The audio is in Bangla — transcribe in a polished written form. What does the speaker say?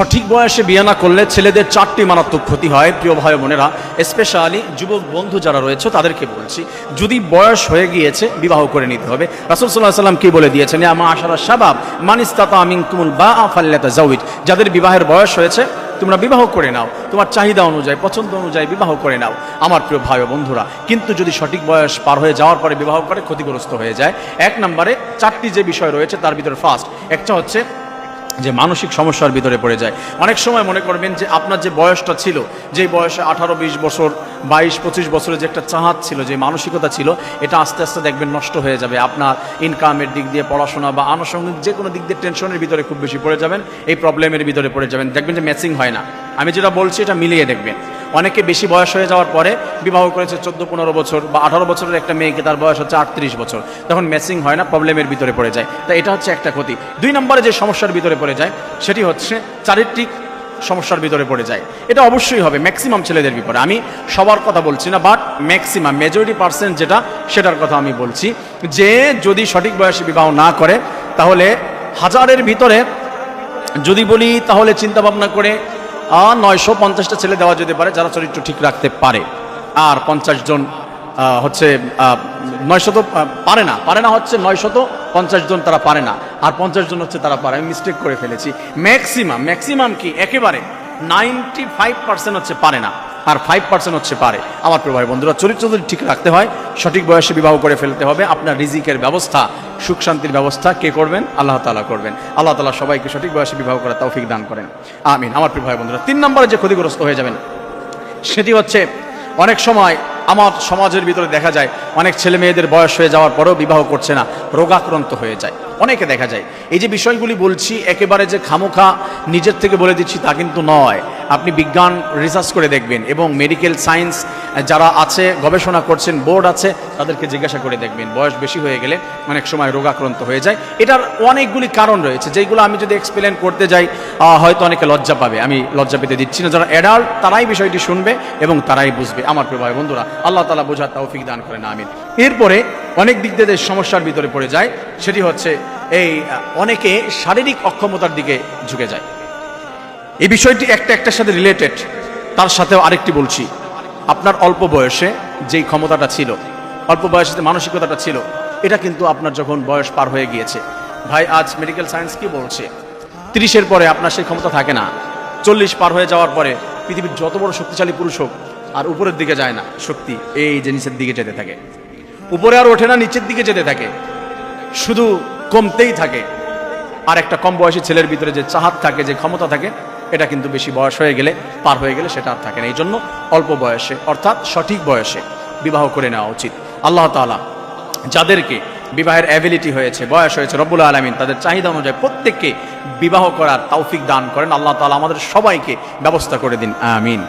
সঠিক বয়সে বিয়ে না করলে ছেলেদের 4টি মারাত্মক ক্ষতি হয়। প্রিয় ভাই বোনেরা, স্পেশালি যুবক বন্ধু যারা রয়েছে তাদেরকে বলছি, যদি বয়স হয়ে গিয়েছে বিবাহ করে নিতে হবে। রাসূল সাল্লাল্লাহু আলাইহি ওয়াসাল্লাম কি বলে দিয়েছেন, ইয়া মাশারা শাবাব মান ইসতাতা মিনকুমুল বাআ ফাল্যাতাজাওয়াজ, যাদের বিবাহের বয়স হয়েছে তোমরা বিবাহ করে নাও, তোমার চাহিদা অনুযায়ী পছন্দ অনুযায়ী বিবাহ করে নাও আমার প্রিয় ভাই ও বন্ধুরা। কিন্তু যদি সঠিক বয়স পার হয়ে যাওয়ার পরে বিবাহ করে ক্ষতিগ্রস্ত হয়ে যায়। 1 নম্বরে 4টি যে বিষয় রয়েছে তার ভিতরে ফার্স্ট একটা হচ্ছে যে মানসিক সমস্যার ভিতরে পড়ে যায়। অনেক সময় মনে করবেন যে আপনার যে বয়সটা ছিল, যেই বয়সে 18-20 বছর 22-25 বছরের যে একটা চাহাত ছিল, যে মানসিকতা ছিল, এটা আস্তে আস্তে দেখবেন নষ্ট হয়ে যাবে। আপনার ইনকামের দিক দিয়ে, পড়াশোনা বা আনুষঙ্গিক যে কোনো দিক দিয়ে টেনশনের ভিতরে খুব বেশি পড়ে যাবেন, এই প্রবলেমের ভিতরে পড়ে যাবেন। দেখবেন যে ম্যাচিং হয় না। আমি যেটা বলছি এটা মিলিয়ে দেখবেন। অনেকে বেশি বয়স হয়ে যাওয়ার পরে বিবাহ করেছে 14-15 বছর বা 18 বছরের একটা মেয়েকে, তার বয়স হচ্ছে 38 বছর, তখন ম্যাচিং হয় না, প্রবলেমের ভিতরে পড়ে যায়। তাই এটা হচ্ছে একটা ক্ষতি। 2 নম্বরে যে সমস্যার ভিতরে পড়ে যায় সেটি হচ্ছে চারিত্রিক সমস্যার ভিতরে পড়ে যায়। এটা অবশ্যই হবে ম্যাক্সিমাম ছেলেদের বিপরে, আমি সবার কথা বলছি না, বাট ম্যাক্সিমাম মেজরিটি পার্সেন্ট যেটা, সেটার কথা আমি বলছি। যে যদি সঠিক বয়সে বিবাহ না করে তাহলে 1000-এর ভিতরে যদি বলি তাহলে চিন্তা ভাবনা করে 950টা ছেলে দেওয়া যেতে পারে যারা চরিত্র ঠিক রাখতে পারে। আর 50 জন হচ্ছে 900 পারে না হচ্ছে 950 জন তারা পারে না, আর 50 জন হচ্ছে তারা পারে। আমি মিস্টেক করে ফেলেছি। ম্যাক্সিমাম কি একেবারে 95% হচ্ছে পারে না, আর 5% হচ্ছে পারে। আমার প্রিয় ভাই বন্ধুরা, চরিত্র যদি ঠিক রাখতে হয় সঠিক বয়সে বিবাহ করে ফেলতে হবে। আপনার রিজিকের ব্যবস্থা, সুখ শান্তির ব্যবস্থা কে করবেন? আল্লাহ তাআলা করবেন। আল্লাহ তাআলা সবাইকে সঠিক বয়সে বিবাহ করার তৌফিক দান করেন, আমিন। আমার প্রিয় ভাই বন্ধুরা, 3 নম্বরে যে ক্ষতিগ্রস্ত হয়ে যাবেন সেটি হচ্ছে, অনেক সময় আমার সমাজের ভিতরে দেখা যায় অনেক ছেলে মেয়েদের বয়স হয়ে যাওয়ার পরেও বিবাহ করছে না, রোগাক্রান্ত হয়ে যায়। অনেকে দেখা যায়। এই যে বিষয়গুলি বলছি একেবারে যে খামোখা নিজের থেকে বলে দিচ্ছি তা কিন্তু নয়। আপনি বিজ্ঞান রিসার্চ করে দেখবেন, এবং মেডিকেল সায়েন্স যারা আছে, গবেষণা করছেন, বোর্ড আছে, তাদেরকে জিজ্ঞাসা করে দেখবেন বয়স বেশি হয়ে গেলে অনেক সময় রোগাক্রান্ত হয়ে যায়। এটার অনেকগুলি কারণ রয়েছে, যেগুলো আমি যদি এক্সপ্লেন করতে যাই হয়তো অনেকে লজ্জা পাবে। আমি লজ্জা পেতে দিচ্ছি না। যারা অ্যাডাল্ট তারাই বিষয়টি শুনবে এবং তারাই বুঝবে। আমার প্রিয় ভাই বন্ধুরা, আল্লাহ তাআলা বোঝার তৌফিক দান করেন, আমিন। এরপরে অনেক দিক দিয়ে সমস্যার ভিতরে পড়ে যায় সেটি হচ্ছে এই অনেকে শারীরিক অক্ষমতার দিকে ঝুঁকে যায়। এই বিষয়টি একটার সাথে রিলেটেড, তার সাথেও আরেকটি বলছি। আপনার অল্প বয়সে যেই ক্ষমতাটা ছিল, অল্প বয়সে যে মানসিকতাটা ছিল, এটা কিন্তু আপনার যখন বয়স পার হয়ে গিয়েছে, ভাই আজ মেডিকেল সায়েন্স কি বলছে, 30-এর পরে আপনার সেই ক্ষমতা থাকে না। 40 পার হয়ে যাওয়ার পরে পৃথিবীর যত বড় শক্তিশালী পুরুষ হোক, আর উপরের দিকে যায় না শক্তি, এই যে নিচের দিকে যেতে থাকে। উপরে আর ওঠে না, নিচের দিকে যেতে থাকে, শুধু কমতেই থাকে। আর একটা কম বয়সী ছেলের ভিতরে যে চাহাত থাকে, যে ক্ষমতা থাকে, এটা কিন্তু বেশি বয়স হয়ে গেলে, পার হয়ে গেলে সেটা আর থাকে না। এই জন্য অল্প বয়সে, অর্থাৎ সঠিক বয়সে বিবাহ করে নেওয়া উচিত। আল্লাহ তাআলা যাদেরকে বিবাহের অ্যাবিলিটি হয়েছে, বয়স হয়েছে, রব্বুল আলামিন তাদের চাহিদা অনুযায়ী প্রত্যেককে বিবাহ করার তৌফিক দান করেন। আল্লাহ তাআলা আমাদের সবাইকে ব্যবস্থা করে দিন, আমিন।